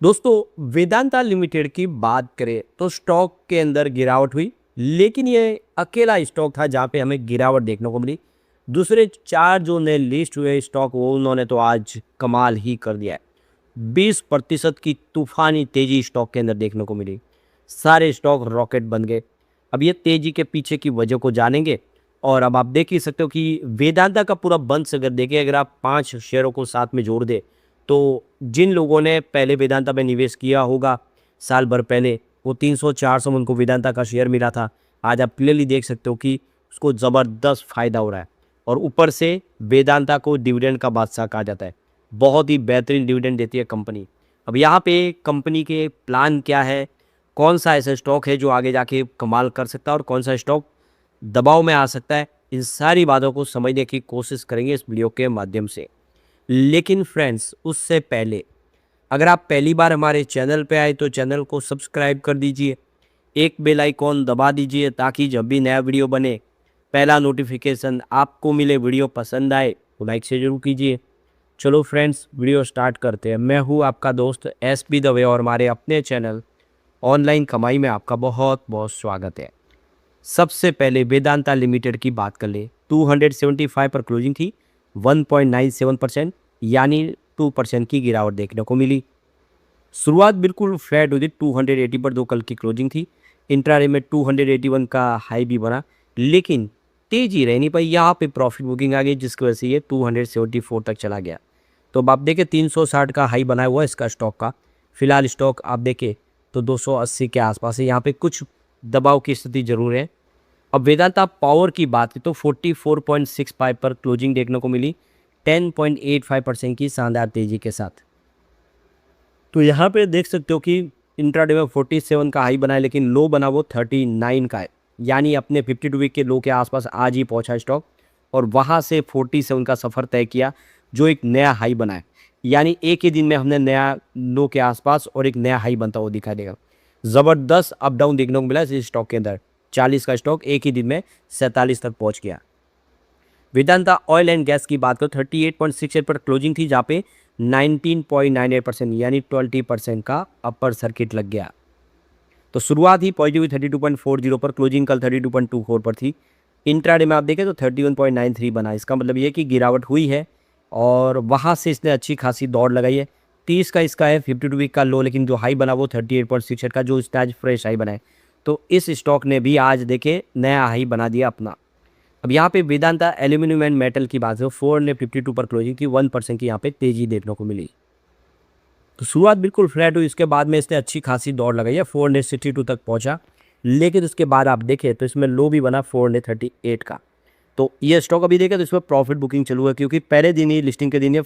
दोस्तों वेदांता लिमिटेड की बात करें तो स्टॉक के अंदर गिरावट हुई, लेकिन ये अकेला स्टॉक था जहां पे हमें गिरावट देखने को मिली। दूसरे चार जो नए लिस्ट हुए स्टॉक वो उन्होंने तो आज कमाल ही कर दिया है। 20% की तूफानी तेजी स्टॉक के अंदर देखने को मिली। सारे स्टॉक रॉकेट बन गए। अब ये तेजी के पीछे की वजह को जानेंगे। और अब आप देख ही सकते हो कि वेदांता का पूरा बंच अगर देखें, अगर आप 5 शेयरों को साथ में जोड़ दे तो जिन लोगों ने पहले वेदांता में निवेश किया होगा साल भर पहले, वो 300-400 में उनको वेदांता का शेयर मिला था। आज आप क्लियरली देख सकते हो कि उसको ज़बरदस्त फायदा हो रहा है। और ऊपर से वेदांता को डिविडेंड का बादशाह कहा जाता है। बहुत ही बेहतरीन डिविडेंड देती है कंपनी। अब यहाँ पे कंपनी के प्लान क्या है, कौन सा ऐसा स्टॉक है जो आगे जाके कमाल कर सकता है और कौन सा स्टॉक दबाव में आ सकता है, इन सारी बातों को समझने की कोशिश करेंगे इस वीडियो के माध्यम से। लेकिन फ्रेंड्स, उससे पहले अगर आप पहली बार हमारे चैनल पे आए तो चैनल को सब्सक्राइब कर दीजिए, एक बेल आइकॉन दबा दीजिए ताकि जब भी नया वीडियो बने पहला नोटिफिकेशन आपको मिले। वीडियो पसंद आए तो लाइक से जरूर कीजिए। चलो फ्रेंड्स, वीडियो स्टार्ट करते हैं। मैं हूँ आपका दोस्त SP दवे और हमारे अपने चैनल ऑनलाइन कमाई में आपका बहुत बहुत स्वागत है। सबसे पहले वेदांता लिमिटेड की बात कर ले। 275 पर क्लोजिंग थी। 1.97% यानी 2% की गिरावट देखने को मिली। शुरुआत बिल्कुल फ्लैट हुई थी। 280 पर दो कल की क्लोजिंग थी। इंट्राडे में 281 का हाई भी बना, लेकिन तेजी रह नहीं पाई। यहाँ पे प्रॉफिट बुकिंग आ गई जिसकी वजह से ये 274 तक चला गया। तो अब आप देखें 360 का हाई बनाया हुआ है इसका स्टॉक का। फिलहाल स्टॉक आप देखें तो 280 के आसपास है। यहाँ पे कुछ दबाव की स्थिति जरूर है। अब वेदांता पावर की बात की तो 44.65 पर क्लोजिंग देखने को मिली, 10.85% की शानदार तेजी के साथ। तो यहाँ पे देख सकते हो कि इंट्राडे में 47 का हाई बना है, लेकिन लो बना वो 39 का है। यानी अपने 52 वीक के लो के आसपास आज ही पहुंचा स्टॉक और वहाँ से 47 का सफ़र तय किया जो एक नया हाई बना है। यानी एक ही दिन में हमने नया लो के आसपास और एक नया हाई बनता हुआ दिखाई देगा। ज़बरदस्त अप डाउन देखने को मिला इस स्टॉक के अंदर। 40 का स्टॉक एक ही दिन में 47 तक पहुंच गया। वेदांता ऑयल एंड गैस की बात करो 38.68 पर क्लोजिंग थी, जहाँ पे 19.98% यानी 20% का अपर सर्किट लग गया। तो शुरुआत ही पॉजिटिव 32.40 पर, क्लोजिंग कल 32.24 पर थी। इंट्राडे में आप देखें तो 31.93 बना। इसका मतलब ये कि गिरावट हुई है और वहाँ से इसने अच्छी खासी दौड़ लगाई है। 30 का इसका है 52 वीक का लो, लेकिन जो हाई बना वो 38.68 का, जो इसने आज फ्रेश हाई बना है। तो इस स्टॉक ने भी आज देखे नया हाई बना दिया अपना। अब यहाँ पे वेदांता एल्यूमिनियम एंड मेटल की बात है, 452 पर क्लोजिंग की, 1% की यहाँ पे तेजी देखने को मिली। तो शुरुआत बिल्कुल फ्लैट हुई, इसके बाद में इसने अच्छी खासी दौड़ लगाई है, 462 तक पहुंचा। लेकिन उसके बाद आप देखें तो इसमें लो भी बना 438 का। तो ये स्टॉक अभी देखें तो इसमें प्रॉफिट बुकिंग चालू है, क्योंकि पहले दिन ही लिस्टिंग के दिन ये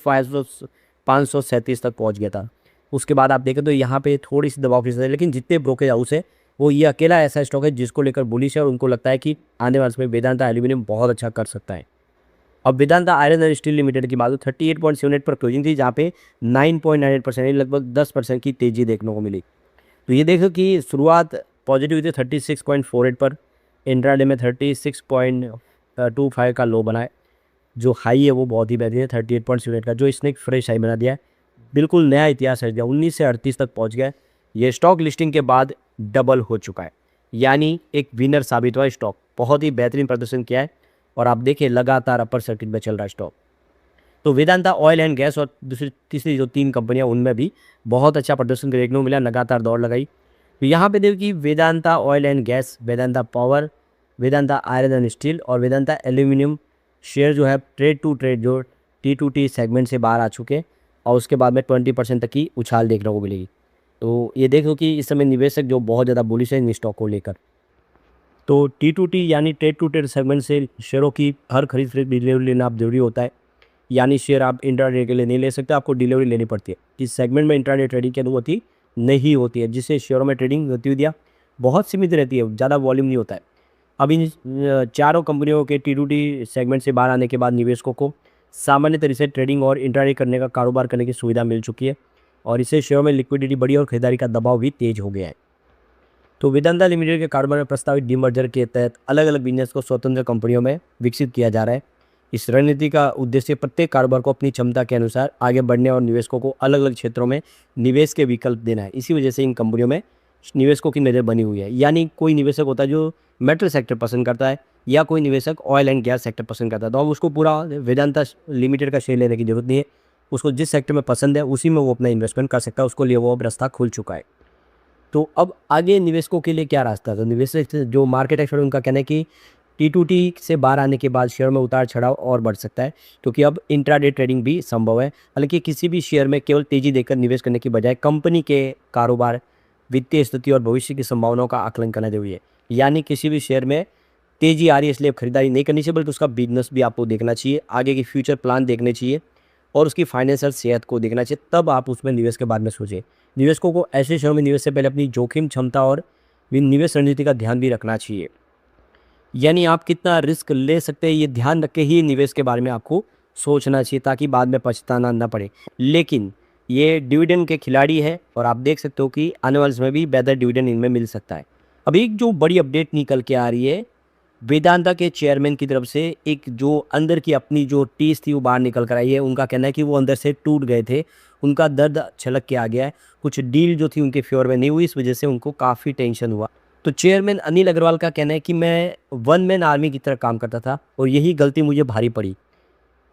537 तक पहुंच गया था। उसके बाद आप देखें तो यहाँ पे थोड़ी सी दबाव की स्थिति है, लेकिन जितने ब्रोकेज हाउस है वो ये अकेला ऐसा स्टॉक है जिसको लेकर बुलिश है और उनको लगता है कि आने वाले समय वेदांता एल्यूमिनियम बहुत अच्छा कर सकता है। अब Vedanta iron and steel limited की बात हो 38.78 पर क्लोजिंग थी, जहाँ पे 9.98% लगभग 10% की तेजी देखने को मिली। तो ये देखो कि शुरुआत पॉजिटिव थी 36.48 पर। इंट्राडे में 36.25 का लो बना है। जो हाई है वो बहुत ही बेहतरीन है 38.78 का, जो इसने एक फ्रेश हाई बना दिया है। बिल्कुल नया इतिहास रच दिया, 19 से 38 तक पहुँच गया है। ये स्टॉक लिस्टिंग के बाद डबल हो चुका है, यानी एक विनर साबित हुआ स्टॉक। बहुत ही बेहतरीन प्रदर्शन किया है और आप देखिए लगातार अपर सर्किट में चल रहा है स्टॉक। तो वेदांता ऑयल एंड गैस और दूसरी तीसरी जो 3 कंपनियां उनमें भी बहुत अच्छा प्रदर्शन देखने को मिला, लगातार दौड़ लगाई। तो यहाँ पे देखिए कि Vedanta oil and gas, Vedanta power, Vedanta iron and steel और वेदांता एल्यूमिनियम शेयर जो है ट्रेड टू ट्रेड जो T2T सेगमेंट से बाहर आ चुके हैं और उसके बाद में 20% तक की उछाल देखने को मिलेगी। तो ये देखो कि इस समय निवेशक जो बहुत ज़्यादा बुलिश है इन स्टॉक को लेकर। तो T2T यानी ट्रेड टू ट्रेड सेगमेंट से शेयरों की हर खरीद डिलीवरी लेना आप जरूरी होता है। यानी शेयर आप इंट्राडे के लिए नहीं ले सकते, आपको डिलीवरी लेनी पड़ती है। इस सेगमेंट में इंट्राडे ट्रेडिंग की अनुमति नहीं होती है, जिससे शेयरों में ट्रेडिंग गतिविधियाँ बहुत सीमित रहती है, ज़्यादा वॉल्यूम नहीं होता है। अब इन चारों कंपनियों के T2T सेगमेंट से बाहर आने के बाद निवेशकों को सामान्य तरीके से ट्रेडिंग और इंट्राडे करने का कारोबार करने की सुविधा मिल चुकी है और इससे शेयरों में लिक्विडिटी बढ़ी और खरीदारी का दबाव भी तेज हो गया है। तो वेदांता लिमिटेड के कारोबार में प्रस्तावित डीमर्जर के तहत अलग अलग बिजनेस को स्वतंत्र कंपनियों में विकसित किया जा रहा है। इस रणनीति का उद्देश्य प्रत्येक कारोबार को अपनी क्षमता के अनुसार आगे बढ़ने और निवेशकों को अलग अलग क्षेत्रों में निवेश के विकल्प देना है। इसी वजह से इन कंपनियों में निवेशकों की नज़र बनी हुई है। यानी कोई निवेशक होता है जो मेटल सेक्टर पसंद करता है, या कोई निवेशक ऑयल एंड गैस सेक्टर पसंद करता है, तो अब उसको पूरा वेदांता लिमिटेड का शेयर लेने की जरूरत नहीं है। उसको जिस सेक्टर में पसंद है उसी में वो अपना इन्वेस्टमेंट कर सकता है। उसको लिए वो अब रास्ता खुल चुका है। तो अब आगे निवेशकों के लिए क्या रास्ता है? तो निवेशक जो मार्केट एक्सपर्ट उनका कहना है कि T2T से बाहर आने के बाद शेयर में उतार चढ़ाव और बढ़ सकता है, क्योंकि अब इंट्राडे ट्रेडिंग भी संभव है। हालांकि किसी भी शेयर में केवल तेजी देखकर निवेश करने की बजाय कंपनी के कारोबार, वित्तीय स्थिति और भविष्य की संभावनाओं का आकलन करना जरूरी है। यानी किसी भी शेयर में तेजी आ रही है इसलिए खरीदारी नहीं करनी चाहिए, बल्कि उसका बिजनेस भी आपको देखना चाहिए, आगे की फ्यूचर प्लान देखने चाहिए और उसकी फाइनेंशियल सेहत को देखना चाहिए, तब आप उसमें निवेश के बारे में सोचें। निवेशकों को ऐसे शेयरों में निवेश से पहले अपनी जोखिम क्षमता और निवेश रणनीति का ध्यान भी रखना चाहिए। यानी आप कितना रिस्क ले सकते हैं ये ध्यान रख के ही निवेश के बारे में आपको सोचना चाहिए, ताकि बाद में पछताना ना पड़े। लेकिन ये डिविडेंड के खिलाड़ी है और आप देख सकते हो कि आने वाले समय भी बेहतर डिविडेंड इनमें मिल सकता है। अब एक जो बड़ी अपडेट निकल के आ रही है वेदांता के चेयरमैन की तरफ से, एक जो अंदर की अपनी जो टीस थी वो बाहर निकल कर आई है। उनका कहना है कि वो अंदर से टूट गए थे, उनका दर्द छलक के आ गया है, कुछ डील जो थी उनके फेवर में नहीं हुई, इस वजह से उनको काफ़ी टेंशन हुआ। तो चेयरमैन अनिल अग्रवाल का कहना है कि मैं वन मैन आर्मी की तरह काम करता था और यही गलती मुझे भारी पड़ी।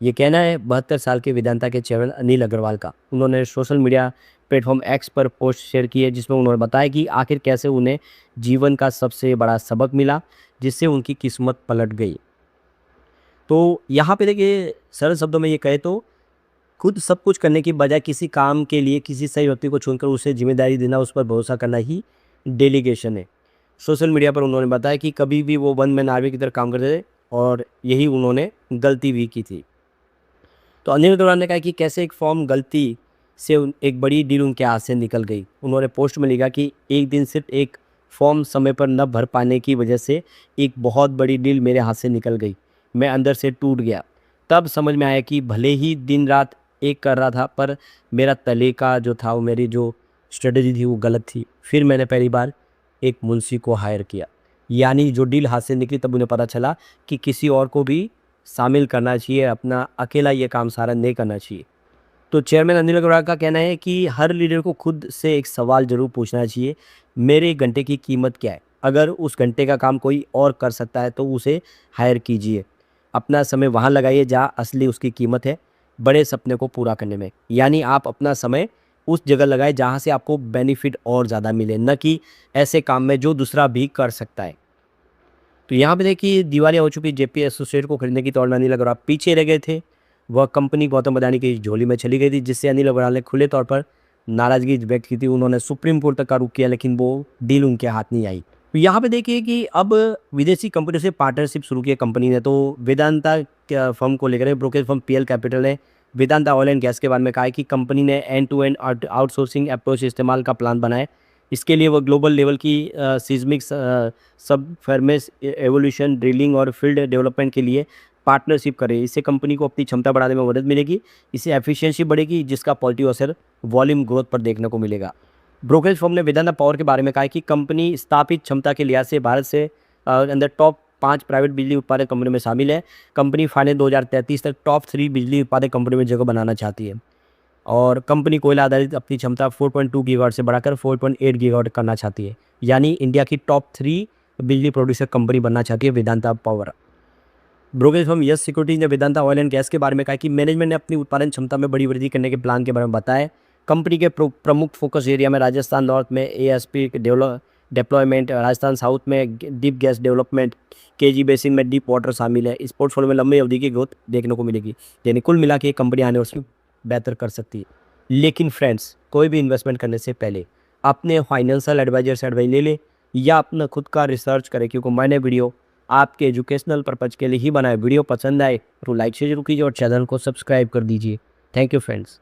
ये कहना है 72 साल के वेदांता के चेयरमैन अनिल अग्रवाल का। उन्होंने सोशल मीडिया प्लेटफॉर्म एक्स पर पोस्ट शेयर की है, जिसमें उन्होंने बताया कि आखिर कैसे उन्हें जीवन का सबसे बड़ा सबक मिला, जिससे उनकी किस्मत पलट गई। तो यहाँ पे देखिए सरल शब्दों में ये कहे तो खुद सब कुछ करने की बजाय किसी काम के लिए किसी सही व्यक्ति को चुनकर उसे जिम्मेदारी देना, उस पर भरोसा करना ही डेलीगेशन है। सोशल मीडिया पर उन्होंने बताया कि कभी भी वो वन मैन आर्मी की तरह काम करते थे और यही उन्होंने गलती भी की थी। तो अनिल अग्रवाल ने कहा कि कैसे एक फॉर्म गलती से एक बड़ी डील उनके हाथ से निकल गई। उन्होंने पोस्ट में लिखा कि एक दिन सिर्फ एक फॉर्म समय पर न भर पाने की वजह से एक बहुत बड़ी डील मेरे हाथ से निकल गई। मैं अंदर से टूट गया। तब समझ में आया कि भले ही दिन रात एक कर रहा था, पर मेरा तरीका जो था, वो मेरी जो स्ट्रेटजी थी वो गलत थी। फिर मैंने पहली बार एक मुंशी को हायर किया। यानी जो डील हाथ से निकली तब उन्हें पता चला कि किसी और को भी शामिल करना चाहिए, अपना अकेला ये काम सारा नहीं करना चाहिए। तो चेयरमैन अनिल अग्रवाल का कहना है कि हर लीडर को खुद से एक सवाल जरूर पूछना चाहिए, मेरे घंटे की कीमत क्या है? अगर उस घंटे का काम कोई और कर सकता है तो उसे हायर कीजिए। अपना समय वहाँ लगाइए जहाँ असली उसकी कीमत है, बड़े सपने को पूरा करने में। यानी आप अपना समय उस जगह लगाए जहाँ से आपको बेनिफिट और ज़्यादा मिले, न कि ऐसे काम में जो दूसरा भी कर सकता है। तो यहाँ पे देखिए दिवालिया हो चुकी जेपी एसोसिएट को खरीदने की तौर में अनिल अग्रवाल पीछे रह गए थे। वह कंपनी गौतम अडानी की झोली में चली गई थी, जिससे अनिल अग्रवाल ने खुले तौर पर नाराजगी व्यक्त की थी। उन्होंने सुप्रीम कोर्ट तक का रुख किया, लेकिन वो डील उनके हाथ नहीं आई। तो यहाँ पे देखिए कि अब विदेशी कंपनी से पार्टनरशिप शुरू की है कंपनी ने। तो वेदांता फर्म को लेकर ब्रोकरेज फर्म पीएल कैपिटल ने वेदांता ऑयल एंड गैस के बारे में कहा है कि कंपनी ने end to end outsourcing approach इस्तेमाल का प्लान बनाया। इसके लिए वह ग्लोबल लेवल की सीस्मिक सब फर्मेस एवोल्यूशन, ड्रिलिंग और फील्ड डेवलपमेंट के लिए पार्टनरशिप करे। इससे कंपनी को अपनी क्षमता बढ़ाने में मदद मिलेगी, इससे एफिशिएंसी बढ़ेगी, जिसका पॉजिटिव असर वॉल्यूम ग्रोथ पर देखने को मिलेगा। ब्रोकरेज फर्म ने वेदांता पावर के बारे में कहा है कि कंपनी स्थापित क्षमता के लिहाज से भारत से अंदर टॉप 5 प्राइवेट बिजली उत्पादक कंपनी में शामिल है। कंपनी फाइनेंस 2033 तक टॉप 3 बिजली उत्पादक कंपनी में जगह बनाना चाहती है और कंपनी कोयला आधारित अपनी क्षमता 4.2 गीगावाट से बढ़ाकर 4.8 गीगावाट करना चाहती है। यानी इंडिया की टॉप 3 बिजली प्रोड्यूसर कंपनी बनना चाहती है Vedanta power. Brokerage firm yes securities ने वेदांता ऑयल एंड गैस के बारे में कहा कि मैनेजमेंट ने अपनी उत्पादन क्षमता में बड़ी वृद्धि करने के प्लान के बारे में बताया। कंपनी के प्रमुख फोकस एरिया में राजस्थान नॉर्थ में एएसपी डिप्लॉयमेंट, राजस्थान साउथ में deep gas development, KG basin में डीप वाटर शामिल है। इस पोर्टफोलियो में लंबी अवधि की ग्रोथ देखने को मिलेगी। यानी कुल मिला के कंपनी आने वर्ष में बेहतर कर सकती है। लेकिन फ्रेंड्स, कोई भी इन्वेस्टमेंट करने से पहले अपने फाइनेंशियल एडवाइजर से एडवाइस ले ले या अपना खुद का रिसर्च करें, क्योंकि मैंने वीडियो आपके एजुकेशनल पर्पज़ के लिए ही बनाया। वीडियो पसंद आए तो लाइक शेयर जरूर कीजिए और चैनल को सब्सक्राइब कर दीजिए। Thank you friends.